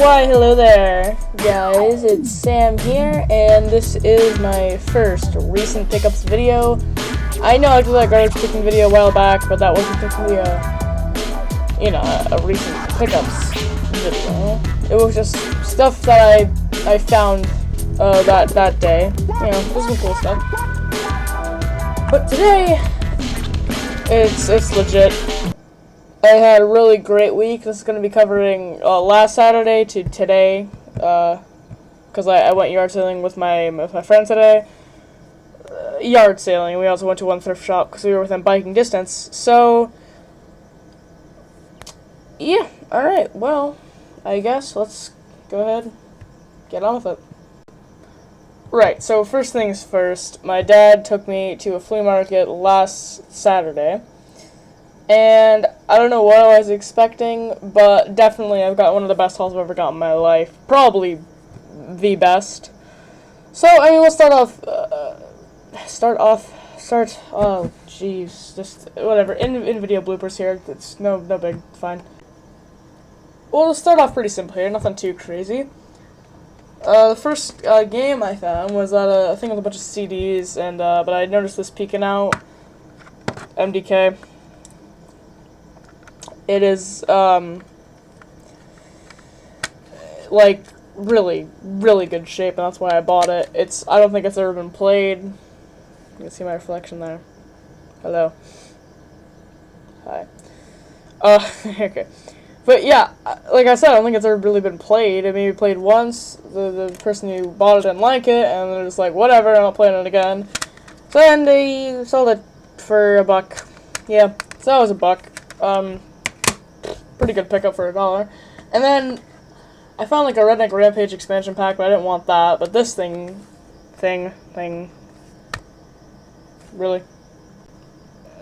Why, hello there, guys. It's Sam here, and this is my first recent pickups video. I know I did that garbage picking video a while back, but that wasn't technically a recent pickups video. It was just stuff that I found that day. You know, this is cool stuff. But today, it's legit. I had a really great week. This is going to be covering last Saturday to today, because I went yard sailing with my friend today. Yard sailing. We also went to one thrift shop because we were within biking distance. So, yeah. Alright, well, I guess let's go ahead and get on with it. Right, so first things first, my dad took me to a flea market last Saturday. And I don't know what I was expecting, but definitely I've got one of the best hauls I've ever got in my life. Probably the best. So, I mean, we'll start off, oh, jeez, just, whatever, in video bloopers here, it's no big, fine. We'll start off pretty simple here, nothing too crazy. The first game I found was at a thing with a bunch of CDs, and, but I noticed this peeking out, MDK. It is, like, really, really good shape, and that's why I bought it. I don't think it's ever been played. You can see my reflection there. Hello. Hi. Okay. But, yeah, like I said, I don't think it's ever really been played. It maybe played once, the person who bought it didn't like it, and they're just like, whatever, I'm not playing it again. So then they sold it for $1. Yeah, so that was $1. Pretty good pickup for $1. And then I found like a Redneck Rampage expansion pack, but I didn't want that. But this thing, really?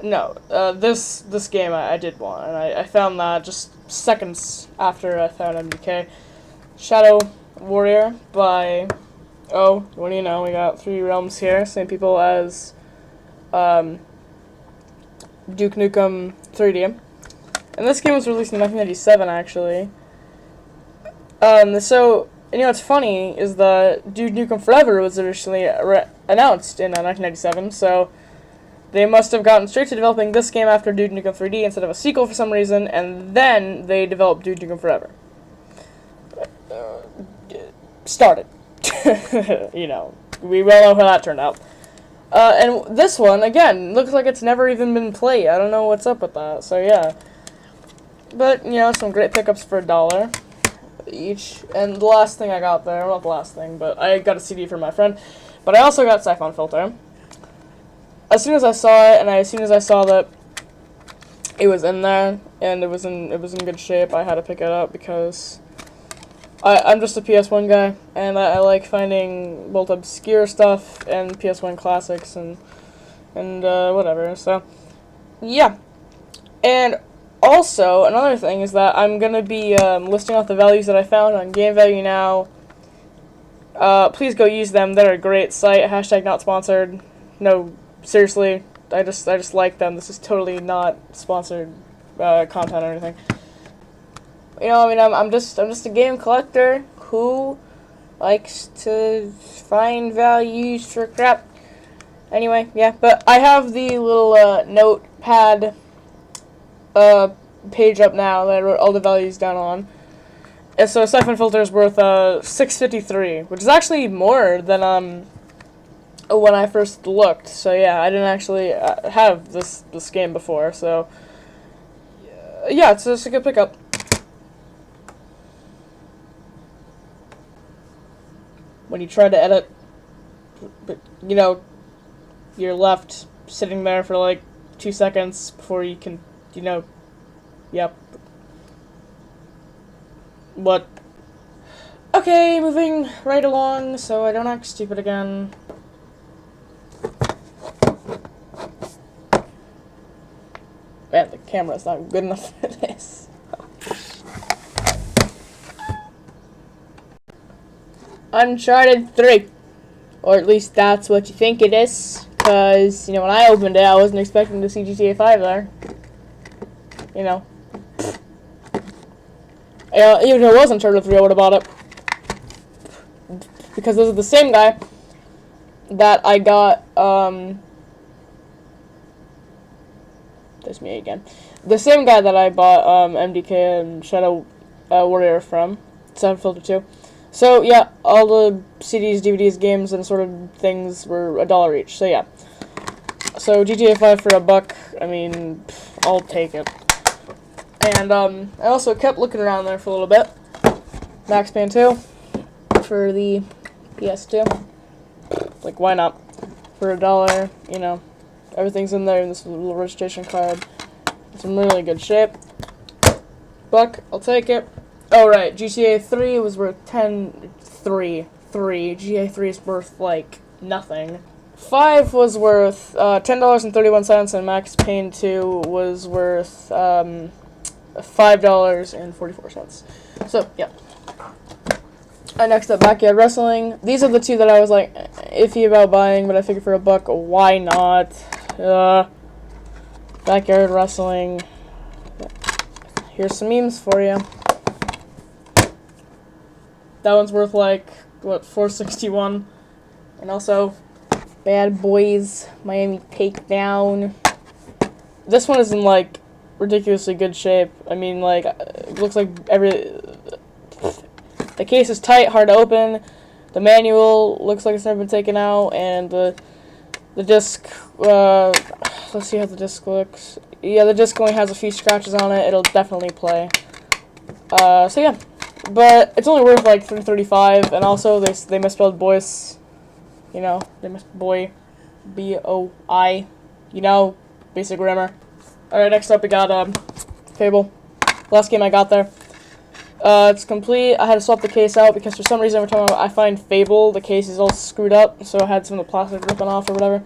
No, this game I did want, and I found that just seconds after I found MDK. Shadow Warrior by, what do you know, we got 3 realms here, same people as Duke Nukem 3D. And this game was released in 1997, actually. So, you know what's funny is that Duke Nukem Forever was originally announced in 1997, so they must have gotten straight to developing this game after Duke Nukem 3D instead of a sequel for some reason, and then they developed Duke Nukem Forever. Started. You know, we well know how that turned out. And this one, again, looks like it's never even been played. I don't know what's up with that, so yeah. But, you know, some great pickups for $1 each. And the last thing I got there, well, not the last thing, but I got a CD for my friend. But I also got Siphon Filter. As soon as I saw it, and as soon as I saw that it was in there, and it was in good shape, I had to pick it up because I'm just a PS1 guy, and I like finding both obscure stuff and PS1 classics and whatever. So, yeah. And also, another thing is that I'm going to be listing off the values that I found on Game Value Now. Please go use them. They're a great site. Hashtag not sponsored. No, seriously. I just like them. This is totally not sponsored content or anything. You know, I mean, I'm just a game collector who likes to find values for crap. Anyway, yeah. But I have the little notepad page up now that I wrote all the values down on. And so Siphon Filter is worth $6.53, which is actually more than when I first looked. So yeah, I didn't actually have this game before. So yeah, it's a good pickup. When you try to edit, but you know, you're left sitting there for like 2 seconds before you can. You know, yep. What? Okay, moving right along so I don't act stupid again. Man, the camera's not good enough for this. Uncharted 3. Or at least that's what you think it is. Because, you know, when I opened it, I wasn't expecting to see GTA 5 there. You know. Even if it wasn't Turtle 3, I would have bought it. Because this is the same guy that I got, there's me again. The same guy that I bought, MDK and Shadow Warrior from, 7 Filter 2. So, yeah, all the CDs, DVDs, games, and sort of things were $1 each. So, yeah. So, GTA 5 for $1, I mean, I'll take it. And, I also kept looking around there for a little bit. Max Payne 2 for the PS2. Like, why not? For $1, you know, everything's in there in this little registration card. It's in really good shape. $1, I'll take it. Oh, right, GTA 3 was worth $3. GTA 3 is worth, like, nothing. 5 was worth $10.31, and Max Payne 2 was worth $5.44. So, yeah. Next up, Backyard Wrestling. These are the two that I was, like, iffy about buying, but I figured for $1, why not? Backyard Wrestling. Here's some memes for you. That one's worth, like, what, $4.61. And also, Bad Boys, Miami Takedown. This one is in, like, ridiculously good shape. I mean, like, it looks like the case is tight, hard to open. The manual looks like it's never been taken out, and the disc, let's see how the disc looks. Yeah, the disc only has a few scratches on it. It'll definitely play. So yeah, but it's only worth like $3.35, and also they misspelled boys. You know, they misspelled boy, B-O-I. You know, basic grammar. All right, next up we got Fable. Last game I got there. It's complete. I had to swap the case out because for some reason every time I find Fable, the case is all screwed up, so I had some of the plastic ripping off or whatever.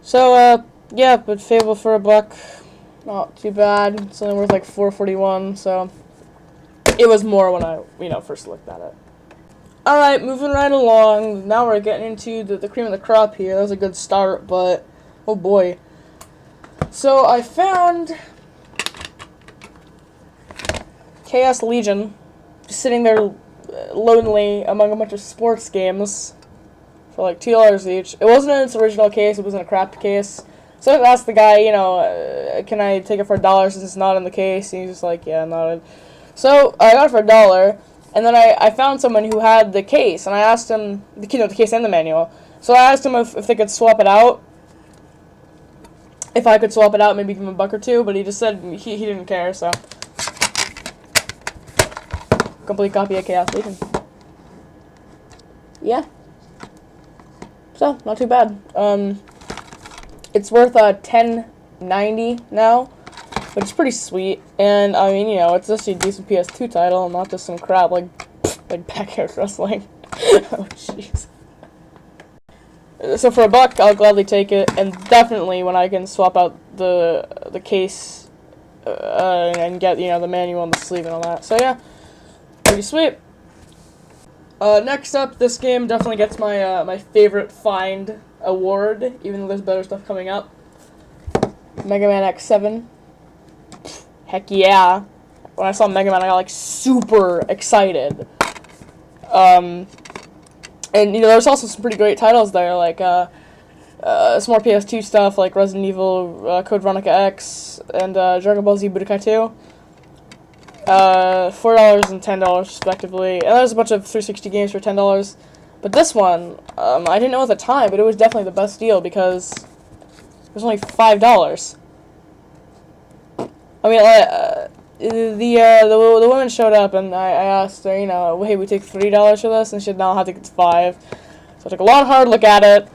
So, yeah, but Fable for $1, not too bad. It's only worth like $4.41, so it was more when I, first looked at it. Alright, moving right along. Now we're getting into the cream of the crop here. That was a good start, but oh boy. So I found Chaos Legion, just sitting there lonely among a bunch of sports games for like $2 each. It wasn't in its original case, it was in a crapped case. So I asked the guy, can I take it for $1 since it's not in the case? And he's just like, yeah, not in. So I got it for $1, and then I found someone who had the case, and I asked him, the case and the manual. So I asked him if they could swap it out. If I could swap it out, maybe give him $1 or $2, but he just said he didn't care, so. Complete copy of Chaos Legion. Yeah. So, not too bad. It's worth $10.90 now, which is pretty sweet. And I mean, it's just a decent PS2 title, not just some crap like Backyard Wrestling. Oh jeez. So for $1, I'll gladly take it, and definitely when I can swap out the case and get the manual and the sleeve and all that. So yeah. Pretty sweet. Next up, this game definitely gets my my favorite find award, even though there's better stuff coming up. Mega Man X7. Heck yeah. When I saw Mega Man, I got like super excited. And there's also some pretty great titles there, like some more PS2 stuff like Resident Evil, Code Veronica X, and Dragon Ball Z Budokai 2. $4 and $10 respectively, and there's a bunch of 360 games for $10. But this one, I didn't know at the time, but it was definitely the best deal because it was only $5. I mean, the woman showed up, and I asked her, hey, we take $3 for this, and she said, no, I think it's $5. So I took a long, hard look at it,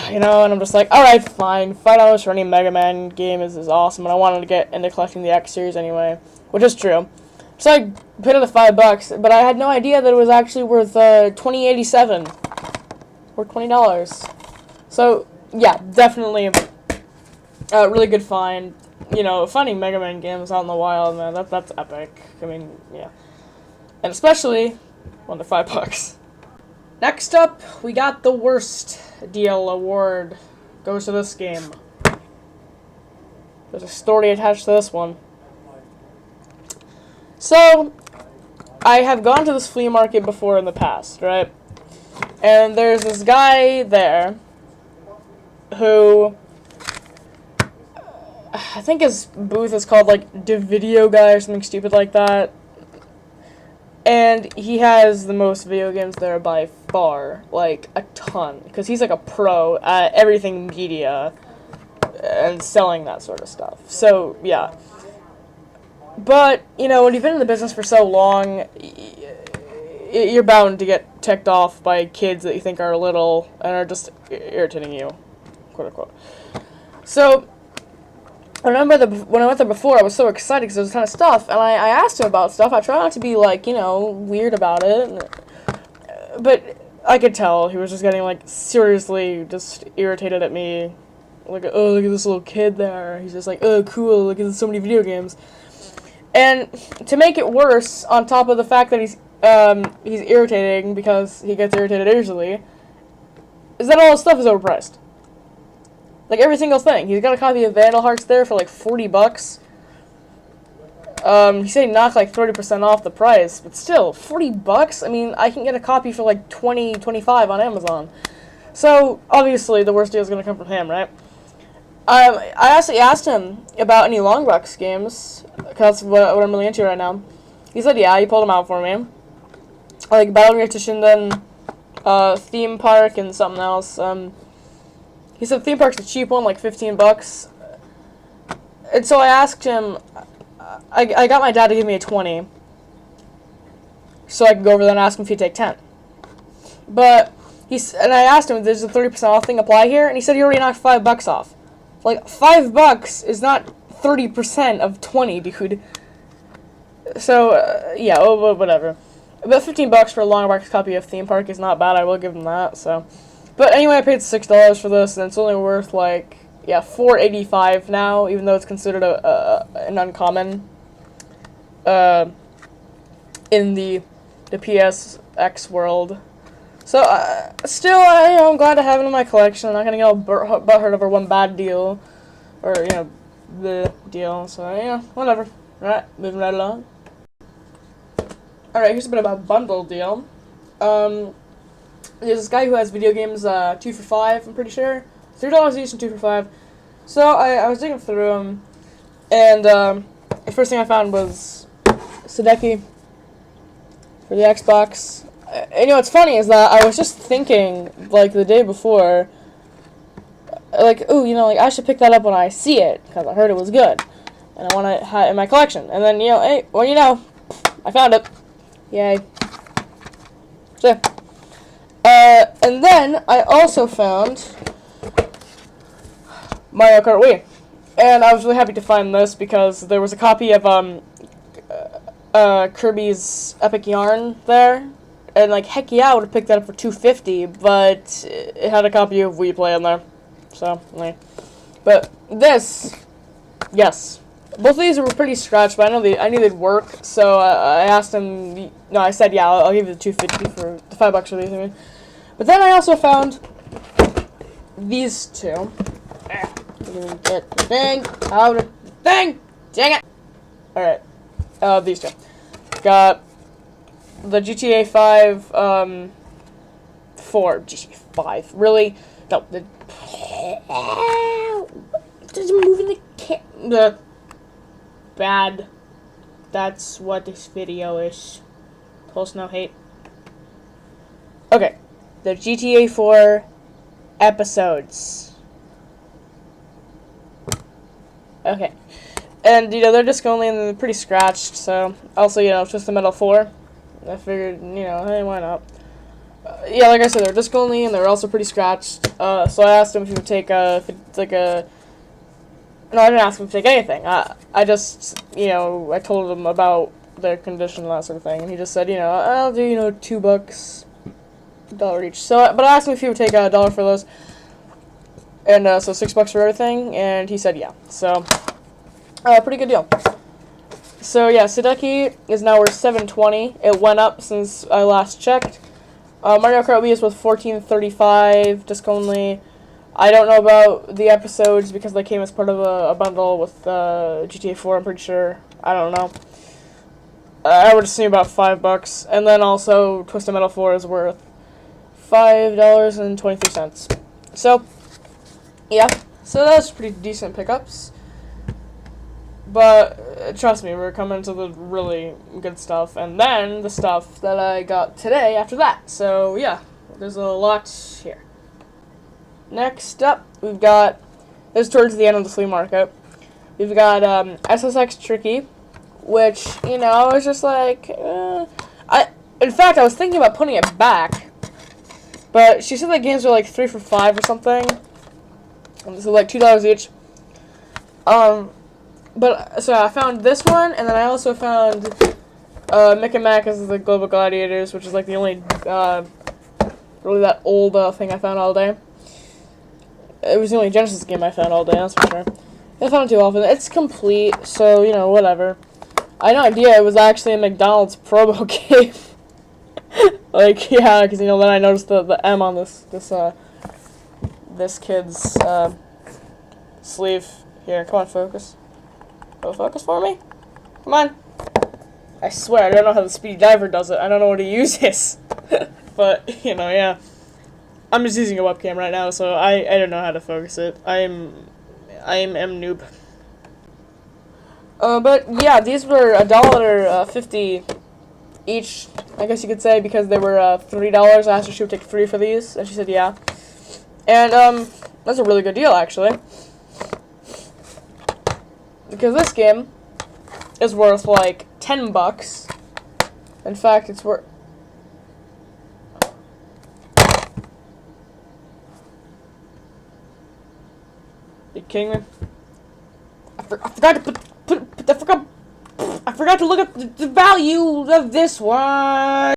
and I'm just like, alright, fine, $5 for any Mega Man game is awesome, and I wanted to get into collecting the X series anyway, which is true. So I paid it the $5, but I had no idea that it was actually worth $20.87, or $20. So yeah, definitely a really good find. Finding Mega Man games out in the wild, man, that's epic. I mean, yeah, and especially when they're $5. Next up, we got the worst deal award. Goes to this game. There's a story attached to this one. So, I have gone to this flea market before in the past, right? And there's this guy there who, I think his booth is called, like, the Video Guy or something stupid like that. And he has the most video games there by far, like, a ton. Because he's, like, a pro at everything media and selling that sort of stuff. So, yeah. But, you know, when you've been in the business for so long, you're bound to get ticked off by kids that you think are little and are just irritating you, quote unquote. So, when I went there before, I was so excited because there was a ton of stuff, and I asked him about stuff. I tried not to be, like, you know, weird about it, but I could tell he was just getting, like, seriously just irritated at me. Like, oh, look at this little kid there. He's just like, oh, cool, look at so many video games. And to make it worse, on top of the fact that he's irritating because he gets irritated easily, is that all his stuff is overpriced. Like, every single thing. He's got a copy of Vandal Hearts there for, like, $40. He said he knocked, like, 30% off the price, but still, $40? I mean, I can get a copy for, like, $20, $25 on Amazon. So, obviously, the worst deal is going to come from him, right? I actually asked him about any long box games, because that's what I'm really into right now. He said, yeah, he pulled them out for me. Like Battle Arena Shinden, Theme Park, and something else. He said Theme Park's a cheap one, like $15. And so I asked him, I got my dad to give me a 20, so I could go over there and ask him if he'd take 10. But, and I asked him, does the 30% off thing apply here? And he said he already knocked $5 off. Like, $5 is not 30% of 20, dude. So, yeah, whatever. But $15 for a long box copy of Theme Park is not bad, I will give him that, so. But anyway, I paid $6 for this, and it's only worth, like, yeah, $4.85 now, even though it's considered an uncommon, in the PSX world. So, still, I'm glad to have it in my collection. I'm not gonna get all butthurt over one bad deal, or, you know, the deal, so, yeah, whatever. Alright, moving right along. Alright, here's a bit of a bundle deal. There's this guy who has video games, 2 for $5, I'm pretty sure. $3 each and 2 for $5. So, I was digging through them, and, the first thing I found was Sadeki for the Xbox. And, you know, what's funny is that I was just thinking, like, the day before, like, ooh, you know, like, I should pick that up when I see it, because I heard it was good, and I want to have it in my collection. And then, you know, hey, well, you know, I found it. Yay. So, and then I also found Mario Kart Wii. And I was really happy to find this because there was a copy of, Kirby's Epic Yarn there. And, like, heck yeah, I would have picked that up for $2.50, but it had a copy of Wii Play in there. So, yeah. But this, yes. Both of these were pretty scratched, but I knew they'd work, so I asked him, no, I said, yeah, I'll give you the $2.50 for the $5 for these, I mean. But then I also found these two. Get the thing out of the thing! Dang it! Alright, these two. Got the GTA 5, 4, GTA 5, really? No, the... Just moving the bad. That's what this video is. Post no hate. Okay. The GTA 4 episodes. Okay. And, you know, they're disc only and they're pretty scratched, so. Also, you know, it's just a Metal 4. I figured, you know, hey, why not? Yeah, like I said, they're disc only and they're also pretty scratched. So I asked him if he would take if it's like a. No, I didn't ask him to take anything. I just, you know, I told him about their condition and that sort of thing, and he just said, you know, I'll do, you know, $2, $1 each. So, but I asked him if he would take $1 for those, and so $6 for everything, and he said yeah. So, pretty good deal. So yeah, Sadeki is now worth $7.20. It went up since I last checked. Mario Kart Wii is worth $14.35, disc only. I don't know about the episodes because they came as part of a bundle with GTA 4, I'm pretty sure. I don't know. I would assume about $5, and then also Twisted Metal 4 is worth $5.23. So, yeah, so that's pretty decent pickups. But trust me, we're coming to the really good stuff, and then the stuff that I got today after that. So yeah, there's a lot here. Next up, we've got, this is towards the end of the flea market, we've got SSX Tricky, which, you know, I was just like, in fact, I was thinking about putting it back, but she said that games are like 3 for $5 or something, so like $2 each. But, so I found this one, and then I also found Mick and Mac as the Global Gladiators, which is like the only, really that old thing I found all day. It was the only Genesis game I found all day, that's for sure. I found it too often. It's complete, so, you know, whatever. I had no idea it was actually a McDonald's promo game. Like, yeah, because, you know, then I noticed the M on this kid's, sleeve. Here, come on, focus. Oh, focus for me? Come on. I swear, I don't know how the Speedy Diver does it. I don't know what he uses. But, you know, yeah. I'm just using a webcam right now, so I don't know how to focus it. I'm noob. But, yeah, these were $1.50 each, I guess you could say, because they were $3. I asked her if she would take 3 for these, and she said yeah. And, that's a really good deal, actually. Because this game is worth like $10. In fact, it's worth. You kidding me? I forgot to I forgot to look up the value of this one.